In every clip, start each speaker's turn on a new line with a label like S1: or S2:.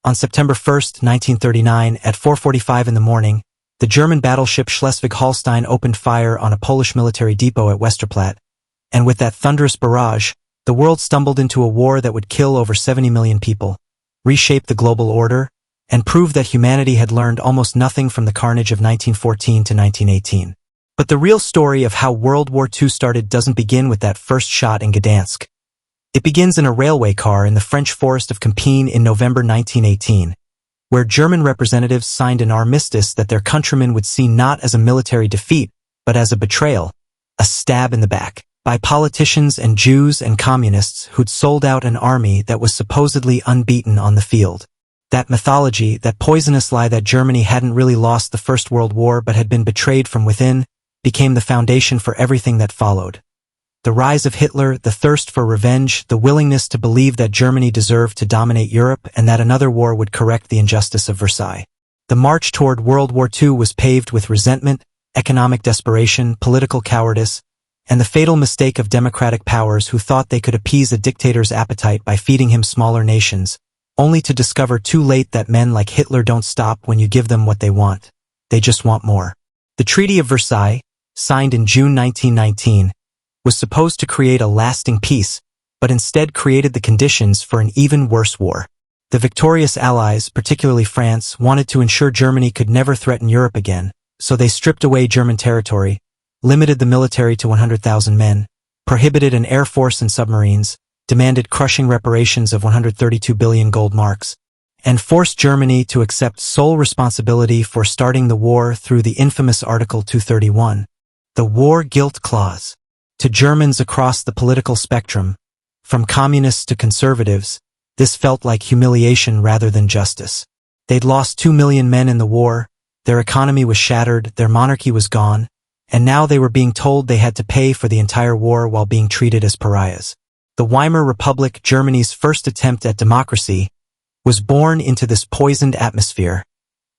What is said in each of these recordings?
S1: On September 1, 1939, at 4:45 in the morning, the German battleship Schleswig-Holstein opened fire on a Polish military depot at Westerplatte, and with that thunderous barrage, the world stumbled into a war that would kill over 70 million people, reshape the global order, and prove that humanity had learned almost nothing from the carnage of 1914 to 1918. But the real story of how World War II started doesn't begin with that first shot in Gdansk. It begins in a railway car in the French forest of Compiègne in November 1918, where German representatives signed an armistice that their countrymen would see not as a military defeat, but as a betrayal, a stab in the back, by politicians and Jews and communists who'd sold out an army that was supposedly unbeaten on the field. That mythology, that poisonous lie that Germany hadn't really lost the First World War but had been betrayed from within, became the foundation for everything that followed. The rise of Hitler, the thirst for revenge, the willingness to believe that Germany deserved to dominate Europe and that another war would correct the injustice of Versailles. The march toward World War II was paved with resentment, economic desperation, political cowardice, and the fatal mistake of democratic powers who thought they could appease a dictator's appetite by feeding him smaller nations, only to discover too late that men like Hitler don't stop when you give them what they want. They just want more. The Treaty of Versailles, signed in June 1919, was supposed to create a lasting peace, but instead created the conditions for an even worse war. The victorious Allies, particularly France, wanted to ensure Germany could never threaten Europe again, so they stripped away German territory, limited the military to 100,000 men, prohibited an air force and submarines, demanded crushing reparations of 132 billion gold marks, and forced Germany to accept sole responsibility for starting the war through the infamous Article 231, the War Guilt Clause. To Germans across the political spectrum, from communists to conservatives, this felt like humiliation rather than justice. They'd lost 2 million men in the war, their economy was shattered, their monarchy was gone, and now they were being told they had to pay for the entire war while being treated as pariahs. The Weimar Republic, Germany's first attempt at democracy, was born into this poisoned atmosphere,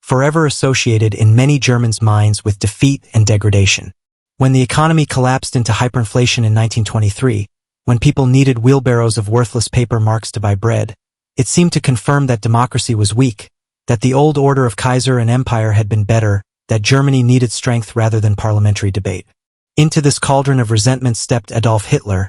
S1: forever associated in many Germans' minds with defeat and degradation. When the economy collapsed into hyperinflation in 1923, when people needed wheelbarrows of worthless paper marks to buy bread, it seemed to confirm that democracy was weak, that the old order of Kaiser and empire had been better, that Germany needed strength rather than parliamentary debate. Into this cauldron of resentment stepped Adolf Hitler,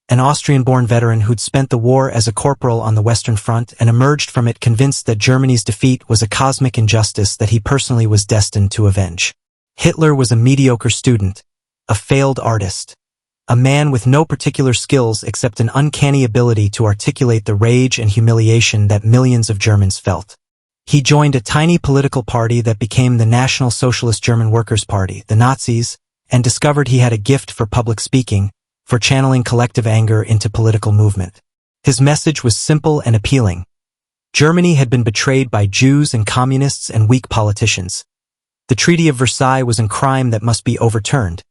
S1: an Austrian-born veteran who'd spent the war as a corporal on the Western Front and emerged from it convinced that Germany's defeat was a cosmic injustice that he personally was destined to avenge. Hitler was a mediocre student, a failed artist, a man with no particular skills except an uncanny ability to articulate the rage and humiliation that millions of Germans felt. He joined a tiny political party that became the National Socialist German Workers' Party, the Nazis, and discovered he had a gift for public speaking, for channeling collective anger into political movement. His message was simple and appealing. Germany had been betrayed by Jews and communists and weak politicians. The Treaty of Versailles was a crime that must be overturned.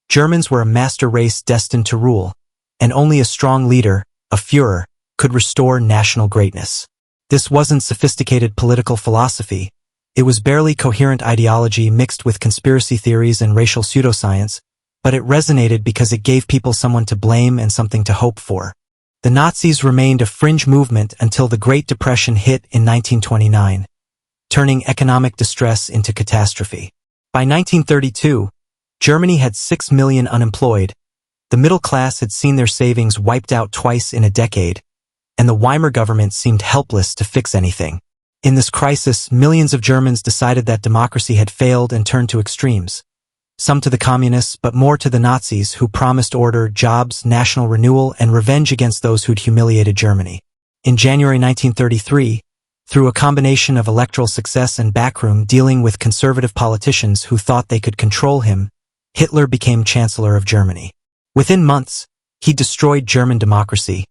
S1: Germans were a master race destined to rule, and only a strong leader, a Führer, could restore national greatness. This wasn't sophisticated political philosophy. It was barely coherent ideology mixed with conspiracy theories and racial pseudoscience, but it resonated because it gave people someone to blame and something to hope for. The Nazis remained a fringe movement until the Great Depression hit in 1929, turning economic distress into catastrophe. By 1932, Germany had 6 million unemployed, the middle class had seen their savings wiped out twice in a decade, and the Weimar government seemed helpless to fix anything. In this crisis, millions of Germans decided that democracy had failed and turned to extremes. Some to the communists, but more to the Nazis, who promised order, jobs, national renewal, and revenge against those who'd humiliated Germany. In January 1933, through a combination of electoral success and backroom dealing with conservative politicians who thought they could control him, Hitler became Chancellor of Germany. Within months, he destroyed German democracy,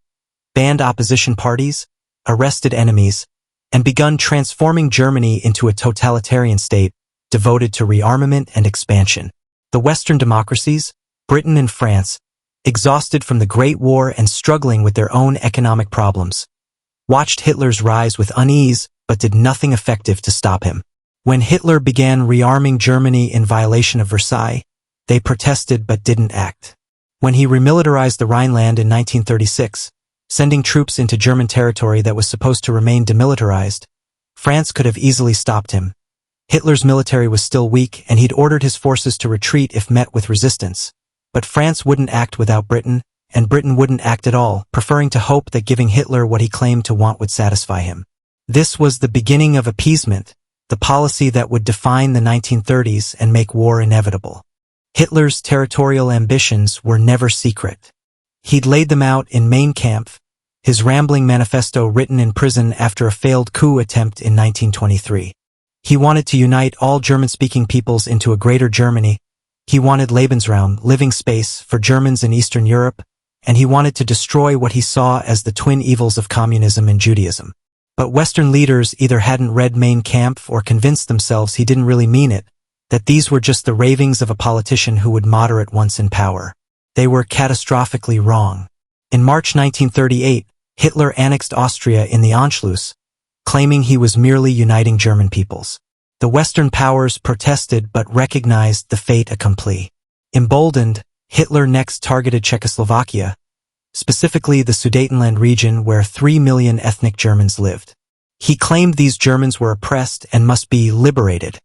S1: banned opposition parties, arrested enemies, and begun transforming Germany into a totalitarian state devoted to rearmament and expansion. The Western democracies, Britain and France, exhausted from the Great War and struggling with their own economic problems, watched Hitler's rise with unease but did nothing effective to stop him. When Hitler began rearming Germany in violation of Versailles, they protested but didn't act. When he remilitarized the Rhineland in 1936, sending troops into German territory that was supposed to remain demilitarized, France could have easily stopped him. Hitler's military was still weak, and he'd ordered his forces to retreat if met with resistance. But France wouldn't act without Britain, and Britain wouldn't act at all, preferring to hope that giving Hitler what he claimed to want would satisfy him. This was the beginning of appeasement, the policy that would define the 1930s and make war inevitable. Hitler's territorial ambitions were never secret. He'd laid them out in Mein Kampf, his rambling manifesto written in prison after a failed coup attempt in 1923. He wanted to unite all German-speaking peoples into a greater Germany. He wanted Lebensraum, living space, for Germans in Eastern Europe, and he wanted to destroy what he saw as the twin evils of communism and Judaism. But Western leaders either hadn't read Mein Kampf or convinced themselves he didn't really mean it, that these were just the ravings of a politician who would moderate once in power. They were catastrophically wrong. In March 1938, Hitler annexed Austria in the Anschluss, claiming he was merely uniting German peoples. The Western powers protested but recognized the fait accompli. Emboldened, Hitler next targeted Czechoslovakia, specifically the Sudetenland region where 3 million ethnic Germans lived. He claimed these Germans were oppressed and must be liberated,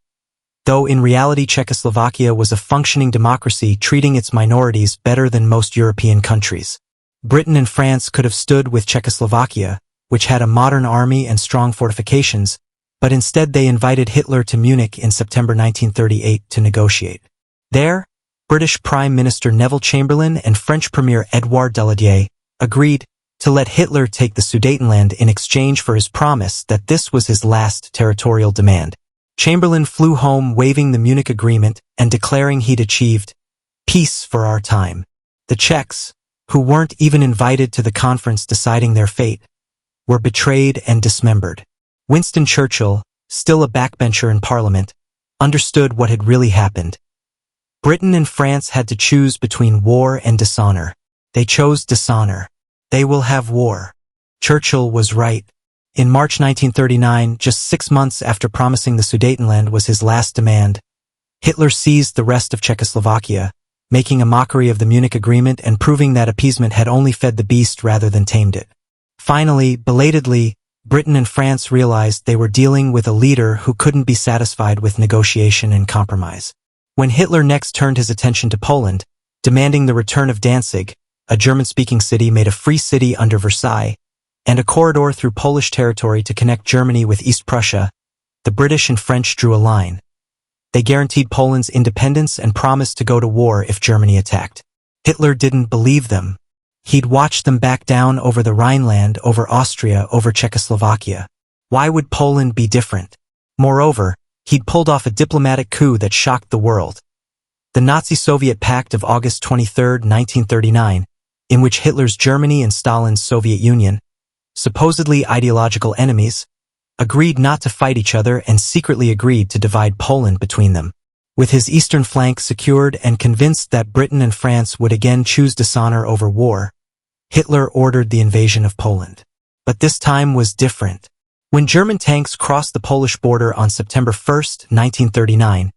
S1: though in reality Czechoslovakia was a functioning democracy treating its minorities better than most European countries. Britain and France could have stood with Czechoslovakia, which had a modern army and strong fortifications, but instead they invited Hitler to Munich in September 1938 to negotiate. There, British Prime Minister Neville Chamberlain and French Premier Édouard Daladier agreed to let Hitler take the Sudetenland in exchange for his promise that this was his last territorial demand. Chamberlain flew home waving the Munich Agreement and declaring he'd achieved peace for our time. The Czechs, who weren't even invited to the conference deciding their fate, were betrayed and dismembered. Winston Churchill, still a backbencher in Parliament, understood what had really happened. Britain and France had to choose between war and dishonor. They chose dishonor. They will have war. Churchill was right. In March 1939, just 6 months after promising the Sudetenland was his last demand, Hitler seized the rest of Czechoslovakia, making a mockery of the Munich Agreement and proving that appeasement had only fed the beast rather than tamed it. Finally, belatedly, Britain and France realized they were dealing with a leader who couldn't be satisfied with negotiation and compromise. When Hitler next turned his attention to Poland, demanding the return of Danzig, a German-speaking city made a free city under Versailles, and a corridor through Polish territory to connect Germany with East Prussia, the British and French drew a line. They guaranteed Poland's independence and promised to go to war if Germany attacked. Hitler didn't believe them. He'd watched them back down over the Rhineland, over Austria, over Czechoslovakia. Why would Poland be different? Moreover, he'd pulled off a diplomatic coup that shocked the world. The Nazi-Soviet Pact of August 23, 1939, in which Hitler's Germany and Stalin's Soviet Union, supposedly ideological enemies, agreed not to fight each other and secretly agreed to divide Poland between them. With his eastern flank secured and convinced that Britain and France would again choose dishonor over war, Hitler ordered the invasion of Poland. But this time was different. When German tanks crossed the Polish border on September 1, 1939,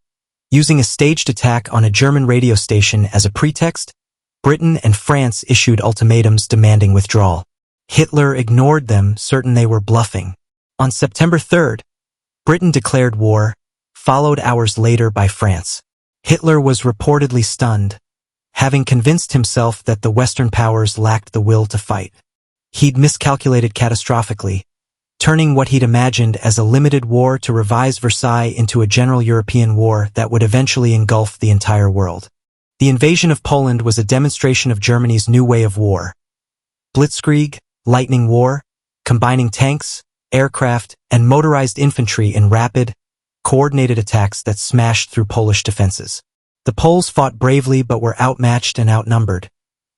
S1: using a staged attack on a German radio station as a pretext, Britain and France issued ultimatums demanding withdrawal. Hitler ignored them, certain they were bluffing. On September 3, Britain declared war, followed hours later by France. Hitler was reportedly stunned, having convinced himself that the Western powers lacked the will to fight. He'd miscalculated catastrophically, turning what he'd imagined as a limited war to revise Versailles into a general European war that would eventually engulf the entire world. The invasion of Poland was a demonstration of Germany's new way of war. Blitzkrieg, lightning war, combining tanks, aircraft, and motorized infantry in rapid, coordinated attacks that smashed through Polish defenses. The Poles fought bravely but were outmatched and outnumbered,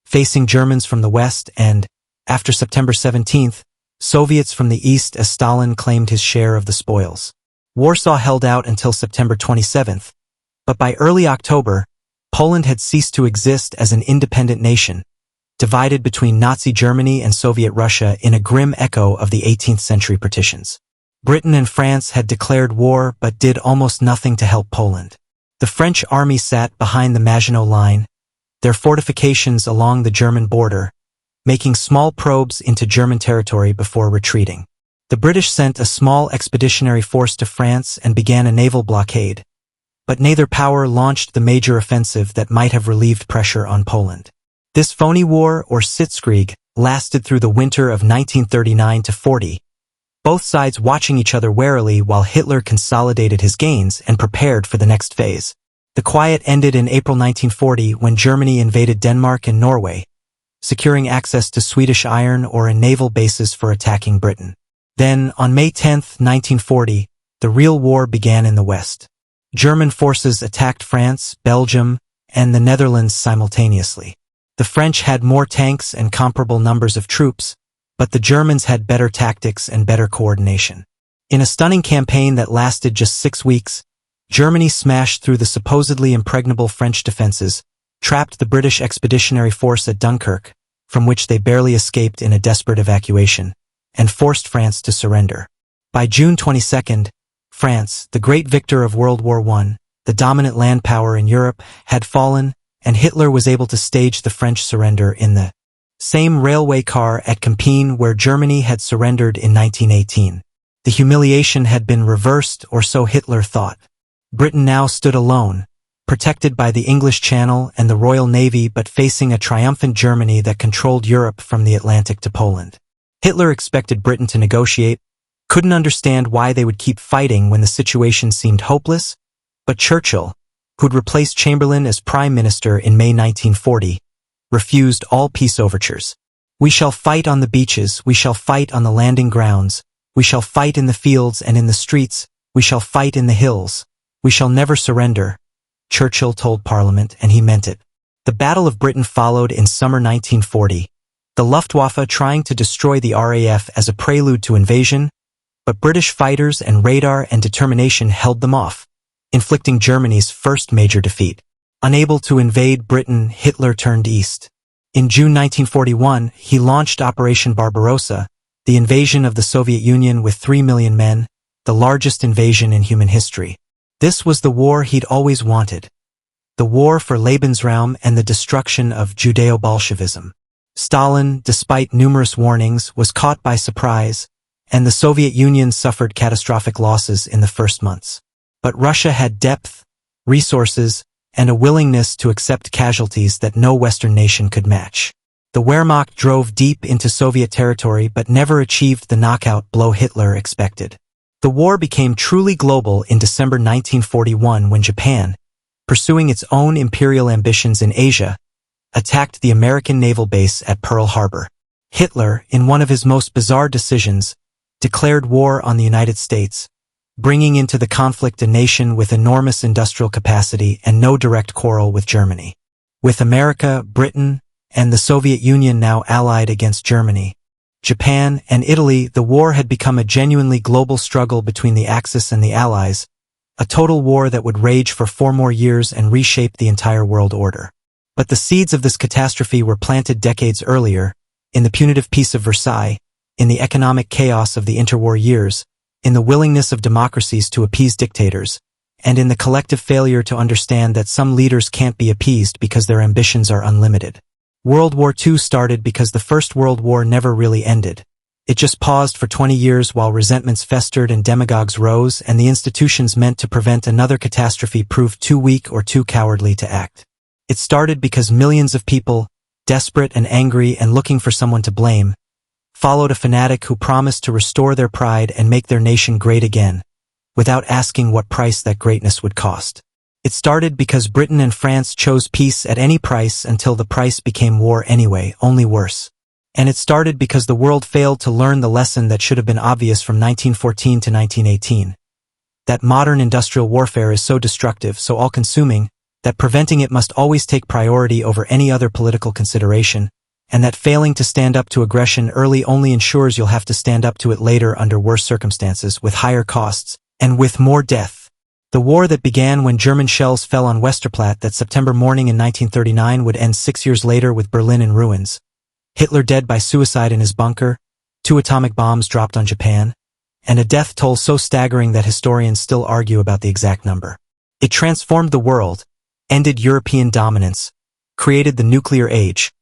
S1: facing Germans from the west and, after September 17th, Soviets from the east as Stalin claimed his share of the spoils. Warsaw held out until September 27th, but by early October, Poland had ceased to exist as an independent nation, divided between Nazi Germany and Soviet Russia in a grim echo of the 18th century partitions. Britain and France had declared war but did almost nothing to help Poland. The French army sat behind the Maginot Line, their fortifications along the German border, making small probes into German territory before retreating. The British sent a small expeditionary force to France and began a naval blockade. But neither power launched the major offensive that might have relieved pressure on Poland. This phony war, or Sitzkrieg, lasted through the winter of 1939–40, both sides watching each other warily while Hitler consolidated his gains and prepared for the next phase. The quiet ended in April 1940 when Germany invaded Denmark and Norway, securing access to Swedish iron ore and naval bases for attacking Britain. Then, on May 10, 1940, the real war began in the West. German forces attacked France, Belgium, and the Netherlands simultaneously. The French had more tanks and comparable numbers of troops, but the Germans had better tactics and better coordination. In a stunning campaign that lasted just 6 weeks, Germany smashed through the supposedly impregnable French defenses, trapped the British expeditionary force at Dunkirk, from which they barely escaped in a desperate evacuation, and forced France to surrender. By June 22, France, the great victor of World War I, the dominant land power in Europe, had fallen, and Hitler was able to stage the French surrender in the same railway car at Compiègne where Germany had surrendered in 1918. The humiliation had been reversed, or so Hitler thought. Britain now stood alone, protected by the English Channel and the Royal Navy, but facing a triumphant Germany that controlled Europe from the Atlantic to Poland. Hitler expected Britain to negotiate, couldn't understand why they would keep fighting when the situation seemed hopeless, but Churchill, who'd replaced Chamberlain as Prime Minister in May 1940, refused all peace overtures. "We shall fight on the beaches, we shall fight on the landing grounds, we shall fight in the fields and in the streets, we shall fight in the hills. We shall never surrender," Churchill told Parliament, and he meant it. The Battle of Britain followed in summer 1940, the Luftwaffe trying to destroy the RAF as a prelude to invasion, but British fighters and radar and determination held them off, inflicting Germany's first major defeat. Unable to invade Britain, Hitler turned east. In June 1941, he launched Operation Barbarossa, the invasion of the Soviet Union with 3 million men, the largest invasion in human history. This was the war he'd always wanted. The war for Lebensraum and the destruction of Judeo-Bolshevism. Stalin, despite numerous warnings, was caught by surprise, and the Soviet Union suffered catastrophic losses in the first months. But Russia had depth, resources, and a willingness to accept casualties that no Western nation could match. The Wehrmacht drove deep into Soviet territory but never achieved the knockout blow Hitler expected. The war became truly global in December 1941 when Japan, pursuing its own imperial ambitions in Asia, attacked the American naval base at Pearl Harbor. Hitler, in one of his most bizarre decisions, declared war on the United States, bringing into the conflict a nation with enormous industrial capacity and no direct quarrel with Germany. With America, Britain, and the Soviet Union now allied against Germany, Japan, and Italy, the war had become a genuinely global struggle between the Axis and the Allies, a total war that would rage for 4 more years and reshape the entire world order. But the seeds of this catastrophe were planted decades earlier, in the punitive Peace of Versailles, in the economic chaos of the interwar years, in the willingness of democracies to appease dictators, and in the collective failure to understand that some leaders can't be appeased because their ambitions are unlimited. World War II started because the First World War never really ended. It just paused for 20 years while resentments festered and demagogues rose, and the institutions meant to prevent another catastrophe proved too weak or too cowardly to act. It started because millions of people, desperate and angry and looking for someone to blame, followed a fanatic who promised to restore their pride and make their nation great again, without asking what price that greatness would cost. It started because Britain and France chose peace at any price until the price became war anyway, only worse. And it started because the world failed to learn the lesson that should have been obvious from 1914 to 1918. That modern industrial warfare is so destructive, so all-consuming, that preventing it must always take priority over any other political consideration, and that failing to stand up to aggression early only ensures you'll have to stand up to it later under worse circumstances, with higher costs, and with more death. The war that began when German shells fell on Westerplatte that September morning in 1939 would end 6 years later with Berlin in ruins, Hitler dead by suicide in his bunker, 2 atomic bombs dropped on Japan, and a death toll so staggering that historians still argue about the exact number. It transformed the world, ended European dominance, created the nuclear age,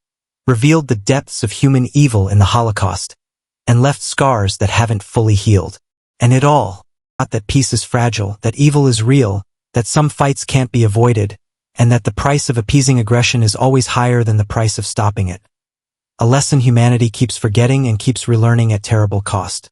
S1: revealed the depths of human evil in the Holocaust, and left scars that haven't fully healed. And it all taught that peace is fragile, that evil is real, that some fights can't be avoided, and that the price of appeasing aggression is always higher than the price of stopping it. A lesson humanity keeps forgetting and keeps relearning at terrible cost.